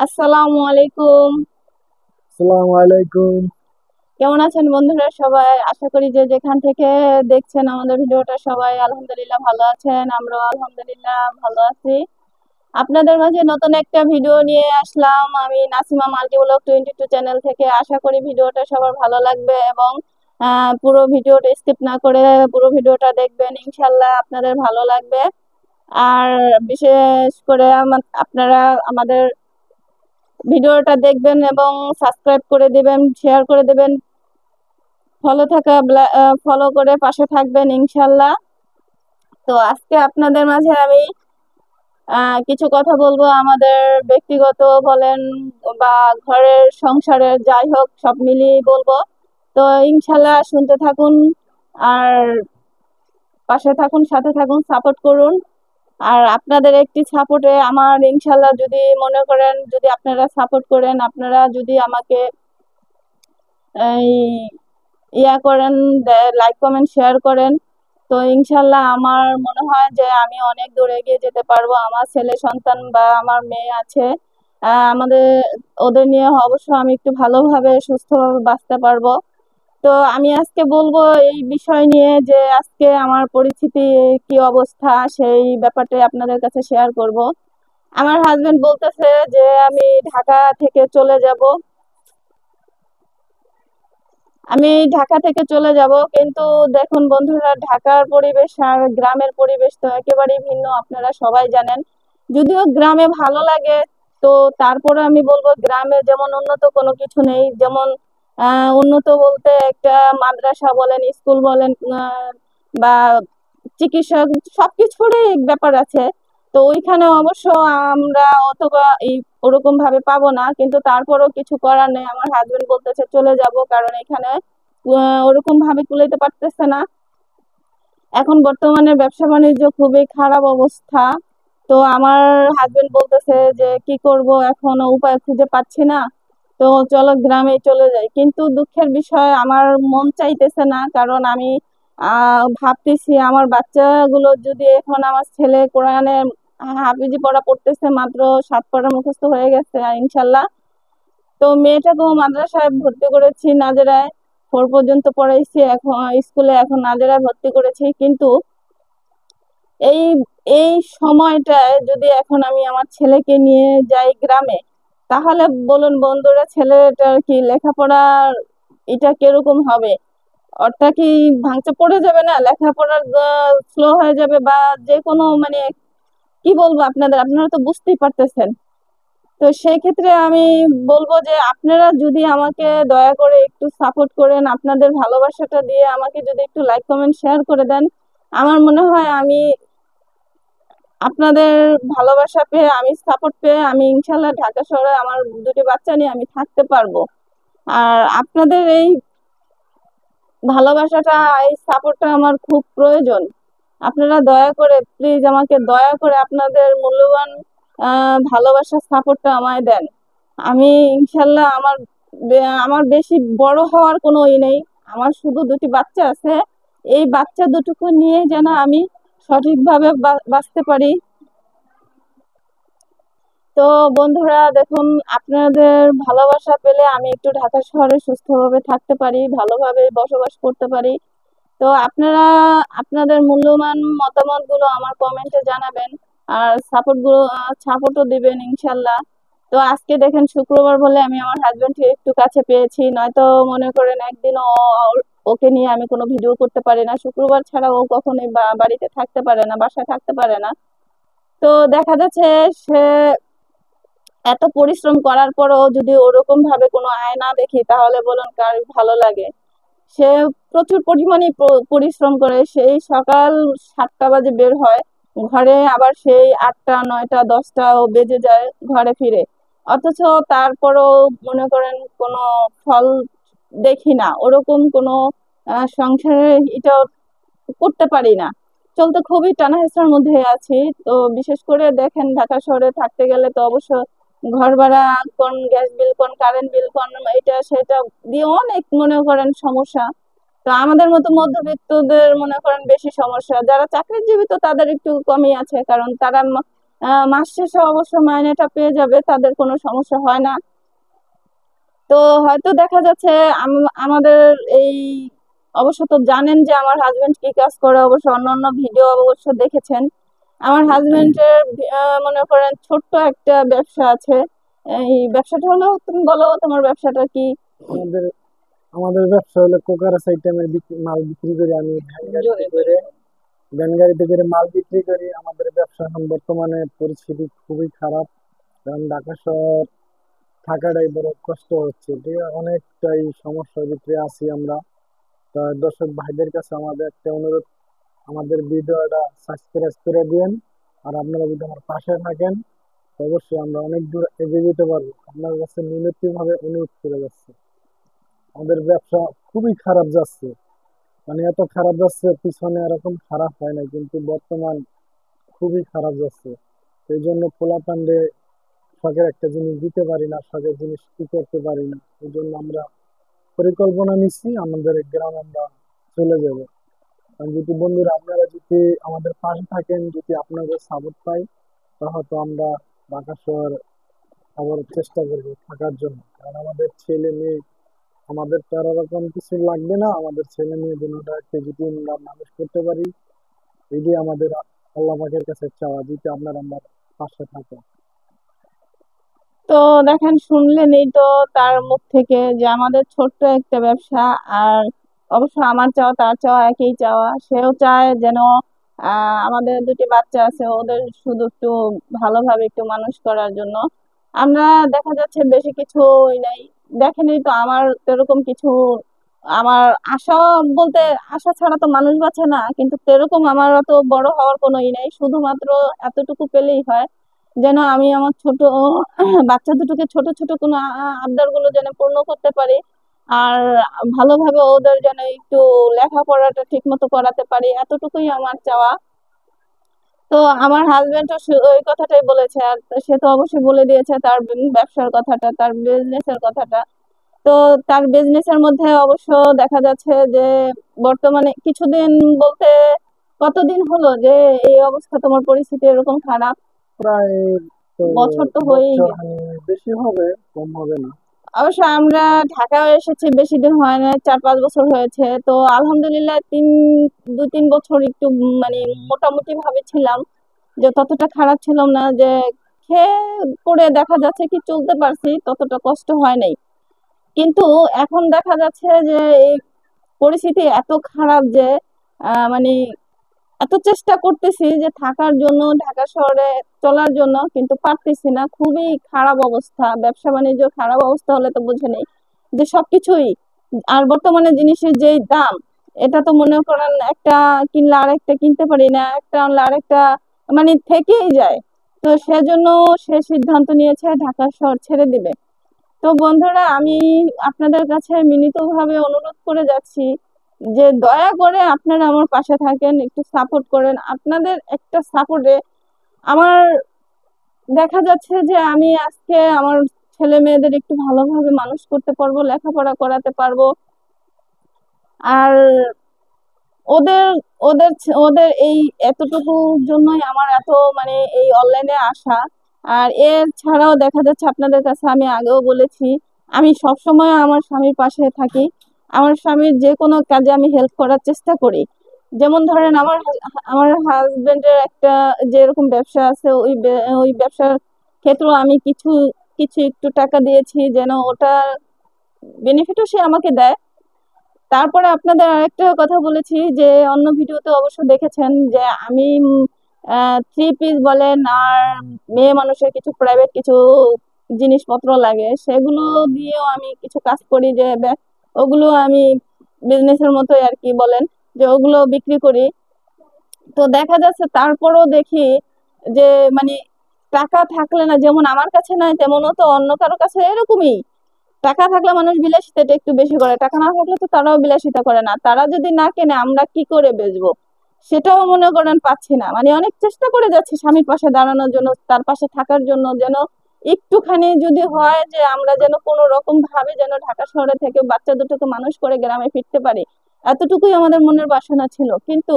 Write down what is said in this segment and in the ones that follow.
আসসালামু আলাইকুম। আসসালামু আলাইকুম। কেমন আছেন বন্ধুরা সবাই? আশা করি যে যেখান থেকে দেখছেন আমাদের ভিডিওটা সবাই আলহামদুলিল্লাহ ভালো আছেন। আমরাও আলহামদুলিল্লাহ ভালো আছি। আপনাদের মাঝে নতুন একটা ভিডিও নিয়ে আসলাম আমি নাসিমা মাল্টিব্লগ 22 চ্যানেল থেকে। আশা করি ভিডিওটা সবার ভালো লাগবে এবং পুরো ভিডিওটা স্কিপ না করে পুরো ভিডিওটা দেখবেন, ইনশাল্লাহ আপনাদের ভালো লাগবে। আর বিশেষ করে আপনারা আমাদের ভিডিওটা দেখবেন এবং সাবস্ক্রাইব করে দিবেন, শেয়ার করে দিবেন, ফলো করে পাশে থাকবেন ইনশাল্লাহ। তো আজকে আপনাদের মাঝে আমি কিছু কথা বলবো, আমাদের ব্যক্তিগত বলেন বা ঘরের সংসারের যাই হোক সব মিলিয়ে বলবো। তো ইনশাল্লাহ শুনতে থাকুন আর পাশে থাকুন, সাথে থাকুন, সাপোর্ট করুন। আর আপনাদের একটি সাপোর্টে আমার ইনশাল্লাহ, যদি মনে করেন, যদি আপনারা সাপোর্ট করেন, আপনারা যদি আমাকে এই করেন, লাইক কমেন্ট শেয়ার করেন, তো ইনশাল্লাহ আমার মনে হয় যে আমি অনেক দূর এগিয়ে যেতে পারবো। আমার ছেলে সন্তান বা আমার মেয়ে আছে, আমাদের ওদের নিয়ে অবশ্য আমি একটু ভালোভাবে সুস্থভাবে বাঁচতে পারবো। তো আমি আজকে বলবো এই বিষয় নিয়ে যে আজকে আমার পরিস্থিতি কি অবস্থা, সেই ব্যাপারটা আপনাদের কাছে শেয়ার করব। আমার হাজবেন্ড বলতেছে যে আমি ঢাকা থেকে চলে যাব, আমি ঢাকা থেকে চলে যাব। কিন্তু দেখুন বন্ধুরা, ঢাকার পরিবেশ আর গ্রামের পরিবেশ তো একেবারেই ভিন্ন, আপনারা সবাই জানেন। যদিও গ্রামে ভালো লাগে, তো তারপরে আমি বলবো গ্রামে যেমন উন্নত কোনো কিছু নেই। যেমন উন্নত বলতে একটা মাদ্রাসা বলেন, স্কুল বলেন, বা চিকিৎসক, সবকিছুরই ব্যাপার আছে। তো ওইখানে অবশ্য আমরা অথবা এই ওরকম ভাবে পাবো না, কিন্তু তারপরেও কিছু করার নেই। আমার হাজবেন্ড বলতেছে চলে যাব, কারণ এখানে ওরকম ভাবে কুলাইতে পারতেছে না। এখন বর্তমানে ব্যবসা বাণিজ্য খুবই খারাপ অবস্থা। তো আমার হাজবেন্ড বলতেছে যে কি করব, এখন উপায় খুঁজে পাচ্ছি না, তো চলো গ্রামে চলে যাই। কিন্তু দুঃখের বিষয়, আমার মন চাইতেছে না, কারণ আমি ভাবতেছি আমার বাচ্চাগুলো যদি, এখন আমার ছেলে কোরআনে হাফিজি পড়া পড়তেছে, মাত্র 7 পারা মুখস্থ হয়ে গেছে ইনশাল্লাহ। তো মেয়েটাকেও মাদ্রাসায় ভর্তি করেছি, নাজেরায় 4 পর্যন্ত পড়াইছি, এখন স্কুলে, এখন নাজেরায় ভর্তি করেছি। কিন্তু এই এই সময়টায় যদি এখন আমি আমার ছেলেকে নিয়ে যাই গ্রামে, তাহলে বলুন বন্ধুরা, ছেলেটার কি লেখাপড়ার এটা কিরকম হবে? ওরটা কি ভাঙচা পড়ে যাবে না? লেখাপড়ার স্লো হয়ে যাবে, বা যে কোনো মানে কি বলবো আপনাদের, আপনারা তো বুঝতেই পারতেছেন। তো সেই ক্ষেত্রে আমি বলবো যে আপনারা যদি আমাকে দয়া করে একটু সাপোর্ট করেন, আপনাদের ভালোবাসাটা দিয়ে আমাকে যদি একটু লাইক কমেন্ট শেয়ার করে দেন, আমার মনে হয় আমি আপনাদের ভালোবাসা পেয়ে, আমি সাপোর্ট পেয়ে, আমি ইনশাল্লাহ ঢাকা শহরে আমার দুটি বাচ্চা নিয়ে আমি থাকতে পারবো। আর আপনাদের এই ভালোবাসাটা, এই সাপোর্টটা আমার খুব প্রয়োজন। আপনারা দয়া করে প্লিজ আমাকে দয়া করে আপনাদের মূল্যবান ভালোবাসার সাপোর্টটা আমায় দেন। আমি ইনশাল্লাহ আমার বেশি বড় হওয়ার কোনো নেই। আমার শুধু দুটি বাচ্চা আছে, এই বাচ্চা দুটুকু নিয়ে যেন আমি সঠিকভাবে বাঁচতে পারি। তো বন্ধুরা দেখুন, আপনাদের ভালোবাসা পেলে আমি একটু ঢাকা শহরে সুস্থভাবে থাকতে পারি, ভালোভাবে বসবাস করতে পারি। তো আপনারা আপনাদের মূল্যবান মতামত গুলো আমার কমেন্টে জানাবেন, আর সাপোর্টও দিবেন ইনশাল্লাহ। তো আজকে দেখেন শুক্রবার বলে আমি আমার হাজবেন্ডকে একটু কাছে পেয়েছি, নয়তো মনে করেন একদিন ওকে নিয়ে আমি কোনো ভিডিও করতে পারি না। শুক্রবার ছাড়া ও কখনোই বাড়িতে থাকতে পারে না, বাসায় থাকতে পারে না। তো দেখা যাচ্ছে সে এত পরিশ্রম করার পরও যদি ওরকম ভাবে কোনো আয় না দেখি, তাহলে বলুন কার ভালো লাগে? সে প্রচুর পরিমাণে পরিশ্রম করে, সেই সকাল 7টা বাজে বের হয়, ঘরে আবার সেই 8টা 9টা 10টা ও বেজে যায় ঘরে ফিরে। অথচ তারপরও মনে করেন কোনো ফল দেখি না, ওরকম কোনো সংসারে এটা করতে পারি না, চলতে খুবই টানা হেঁচড়ার মধ্যে আছি। তো বিশেষ করে দেখেন ঢাকা শহরে থাকতে গেলে তো অবশ্য ঘর ভাড়া কোন, গ্যাস বিল কোন, কারেন্ট বিল কোন, এটা সেটা দিয়ে অনেক মনে করেন সমস্যা। তো আমাদের মতো মধ্যবিত্তদের মনে করেন বেশি সমস্যা, যারা চাকরিজীবী তো তাদের একটু কমই আছে, কারণ তারা মাস শেষে অবশ্য মাইনেটা পেয়ে যাবে, তাদের কোনো সমস্যা হয় না। তো হয়তো দেখা যাচ্ছে আমাদের এই, অবশ্য তো জানেন যে আমার হাজবেন্ড কি কাজ করে, অবশ্য অন্যান্য ভিডিও অবশ্য দেখেছেন। আমার হাজবেন্ডের মনে করেন ছোট্ট একটা ব্যবসা আছে। এই ব্যবসাটা হলো, তুমি বলো তোমার ব্যবসাটা কি? আমাদের আমাদের ব্যবসা হলো কোকারাস আইটেমের মাল বিক্রি করি। আমি ভ্যান গাড়িতে করে মাল বিক্রি করি। আমাদের ব্যবসা এখন বর্তমানে পরিস্থিতি খুবই খারাপ, কারণ ঢাকা শহর থাকাটাই বড় কষ্ট হচ্ছে, ঠিক আছে? অনেকটাই সমস্যার ভিতরে আছি আমরা। তা দর্শক ভাইদের কাছে আমাদের একটা অনুরোধ, আমাদের ভিডিওটা সাবস্ক্রাইব করে দিন। আর আপনারা যদি আমার পাশে থাকেন তো অবশ্যই আমরা অনেক দূর এগিয়ে যেতে পারবো। আপনার কাছে মিনতি ভাবে অনুরোধ করে যাচ্ছে। আমাদের ব্যবসা খুবই খারাপ যাচ্ছে, মানে এত খারাপ যাচ্ছে, পিছনে এরকম খারাপ হয় না, কিন্তু বর্তমান খুবই খারাপ যাচ্ছে। এই জন্য পোলাপান্ডে শখের একটা জিনিস দিতে পারি না, শখের জিনিস কি করতে পারি না। এই জন্য আমরা পরিকল্পনা নিচ্ছি আমাদের গ্রামে আমরা চলে যাব। কারণ যদি বন্ধুরা আপনারা যদি আমাদের পাশে থাকেন, যদি আপনাদের সাপোর্ট পাই, তাহলে তো আমরা ঢাকা শহর আবার চেষ্টা করবো থাকার জন্য। কারণ আমাদের ছেলে মেয়ে, আমাদের তো আর ওরকম কিছু লাগবে না, আমাদের ছেলে মেয়ে দুটোকে যদি আমরা মানুষ করতে পারি, এটি আমাদের আল্লাহ পাকের কাছে চাওয়া, যদি আপনারা আমার পাশে থাকেন। তো দেখেন, শুনলেনই তো তার মুখ থেকে যে আমাদের ছোট্ট একটা ব্যবসা। আর অবশ্য আমার চাওয়া তার চাওয়া একই চাওয়া, সেও চায় যেন আমাদের দুটি বাচ্চা আছে, ওদের শুধু একটু ভালোভাবে একটু মানুষ করার জন্য। আমরা দেখা যাচ্ছে বেশি কিছুই নাই, দেখেনি তো আমার এরকম কিছু, আমার আশা বলতে, আশা ছাড়া তো মানুষ বাঁচে না, কিন্তু সেরকম আমার অত বড় হওয়ার কোনো ই নেই, শুধুমাত্র এতটুকু পেলেই হয় যেন আমি আমার ছোট বাচ্চা দুটোকে ছোট ছোট কোনো আবদার গুলো যেন পূর্ণ করতে পারি। আর ভালোভাবে ওদের যেন একটু লেখাপড়াটা ঠিক মতো করাতে পারি, এতটুকুই আমার চাওয়া। তো আমার হাজবেন্ড ওই কথাটাই বলেছে, আর সে তো অবশ্যই বলে দিয়েছে তার ব্যবসার কথাটা, তার বিজনেসের কথাটা। তো তার বিজনেসের মধ্যে অবশ্য দেখা যাচ্ছে যে বর্তমানে কিছুদিন বলতে, কতদিন হলো যে এই অবস্থা, তোমার পরিস্থিতি এরকম খারাপ? প্রায় তো বছর তো হয়েই বছর গেছে। বেশি হবে, কম হবে না। অবশ্য আমরা ঢাকায় এসেছি বেশি দিন হয় না, 4-5 বছর হয়েছে। তো আলহামদুলিল্লাহ 2-3 বছর একটু মানে মোটামুটি ভাবে ছিলাম, যে ততটা খারাপ ছিলাম না, যে খেয়ে পরে দেখা যাচ্ছে কি চলতে পারছি, ততটা কষ্ট হয় নাই। কিন্তু এখন দেখা যাচ্ছে যে এই পরিস্থিতি এত খারাপ যে মানে এত চেষ্টা করতেছি যে থাকার জন্য, ঢাকা শহরে চলার জন্য, কিন্তু পারতেছি না, খুবই খারাপ অবস্থা। ব্যবসা বাণিজ্য খারাপ অবস্থা হলে তো বুঝে নেই যে সবকিছুই, আর বর্তমানে জিনিসের যেই দাম, এটা তো মনে করেন একটা কিনলে আরেকটা কিনতে পারি না, একটা আনলে আরেকটা মানে থেকেই যায়। তো সেজন্য সে সিদ্ধান্ত নিয়েছে ঢাকা শহর ছেড়ে দিবে। তো বন্ধুরা, আমি আপনাদের কাছে বিনীতভাবে অনুরোধ করে যাচ্ছি যে দয়া করে আপনারা আমার পাশে থাকেন, একটু সাপোর্ট করেন। আপনাদের একটা সাপোর্টে আমার দেখা যাচ্ছে যে আমি আজকে আমার ছেলে মেয়েদের একটু ভালোভাবে মানুষ করতে পারবো, লেখাপড়া করাতে পারবো। আর ওদের ওদের ওদের এই এতটুকুর জন্যই আমার এত মানে এই অনলাইনে আসা। আর এর ছাড়াও দেখা যাচ্ছে, আপনাদের কাছে আমি আগেও বলেছি, আমি সব সময় আমার স্বামীর পাশে থাকি। আমার স্বামীর যে কোনো কাজে আমি হেল্প করার চেষ্টা করি। যেমন ধরেন আমার হাজবেন্ডের একটা যেরকম ব্যবসা আছে, ওই ব্যবসার ক্ষেত্রেও আমি কিছু কিছু একটু টাকা দিয়েছি যেন ওটা বেনিফিটও সে আমাকে দেয়। তারপরে আপনাদের আরেকটা কথা বলেছি যে অন্য ভিডিওতে অবশ্য দেখেছেন যে আমি 3 পিস বলেন, আর মেয়ে মানুষের কিছু প্রাইভেট কিছু জিনিসপত্র লাগে, সেগুলো দিয়েও আমি কিছু কাজ করি, যে ওগুলো আমি বিজনেসের মতোই আর কি বলেন, যে ওগুলো বিক্রি করি। তো দেখা যাচ্ছে তারপরও দেখি যে মানে টাকা থাকলে না, যেমন আমার কাছে নাই তেমনও তো অন্য কারো কাছে এরকমই। টাকা থাকলে মানুষ বিলাসিতাটা একটু বেশি করে, টাকা না থাকলে তো তারাও বিলাসিতা করে না। তারা যদি না কেনে আমরা কি করে বেচবো, সেটাও মনে করেন পাচ্ছি না। মানে অনেক চেষ্টা করে যাচ্ছি স্বামীর পাশে দাঁড়ানোর জন্য, তার পাশে থাকার জন্য, যেন একটুখানি যদি হয় যে আমরা যেন কোনো রকম ভাবে যেন ঢাকা শহরে থেকে বাচ্চা দুটোকে মানুষ করে গ্রামে ফিরতে পারি, এতটুকুই আমাদের মনের বাসনা ছিল। কিন্তু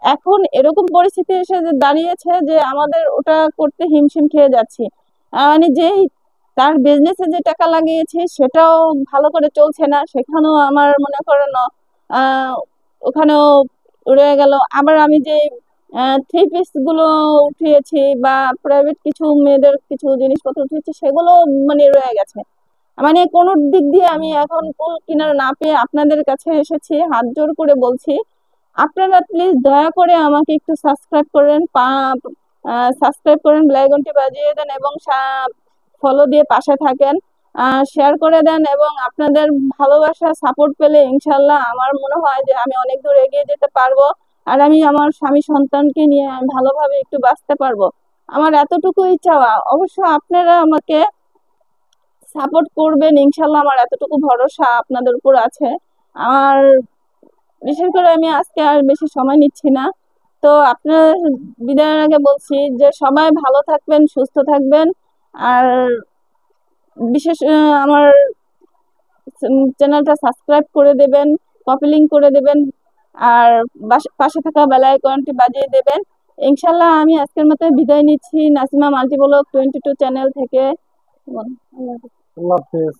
এখন এরকম পরিস্থিতি এসে যে দাঁড়িয়েছে যে আমাদের ওটা করতে হিমশিম খেয়ে যাচ্ছি। মানে যেই তার বিজনেসে যে টাকা লাগিয়েছি সেটাও ভালো করে চলছে না, সেখানেও আমার মনে করেন আহ ওখানেও রয়ে গেল। আবার আমি যে থ্রি পিস গুলো উঠিয়েছি বা প্রাইভেট কিছু মেয়েদের কিছু জিনিসপত্র উঠিয়েছি সেগুলো মানে রয়ে গেছে। মানে কোনো দিক দিয়ে আমি এখন কুল কিনারা না পেয়ে আপনাদের কাছে এসেছি, হাত জোড় করে বলছি আপনারা প্লিজ দয়া করে আমাকে একটু সাবস্ক্রাইব করেন, সাবস্ক্রাইব করেন, বেল আইকনটি বাজিয়ে দেন এবং ফলো দিয়ে পাশে থাকেন, শেয়ার করে দেন এবং আপনাদের ভালোবাসা সাপোর্ট পেলে ইনশাল্লাহ আমার মনে হয় যে আমি অনেক দূর এগিয়ে যেতে পারবো। আর আমি আমার স্বামী সন্তানকে নিয়ে আমি ভালোভাবে একটু বাঁচতে পারবো। আমার এতটুকুই চাওয়া, অবশ্য আপনারা আমাকে সাপোর্ট করবেন ইনশাল্লাহ, আমার এতটুকু ভরসা আপনাদের উপর আছে। আর বিশেষ করে আমি আজকে আর বেশি সময় নিচ্ছি না, তো আপনার বিদায়ের আগে বলছি যে সবাই ভালো থাকবেন, সুস্থ থাকবেন। আর বিশেষ আমার চ্যানেলটা সাবস্ক্রাইব করে দেবেন, কপি লিঙ্ক করে দেবেন, আর পাশে থাকা বেল আইকনটি বাজিয়ে দেবেন। ইনশাল্লাহ আমি আজকের মতো বিদায় নিচ্ছি নাসিমা মাল্টি ব্লগ 22 চ্যানেল থেকে। আল্লাহ হাফেজ।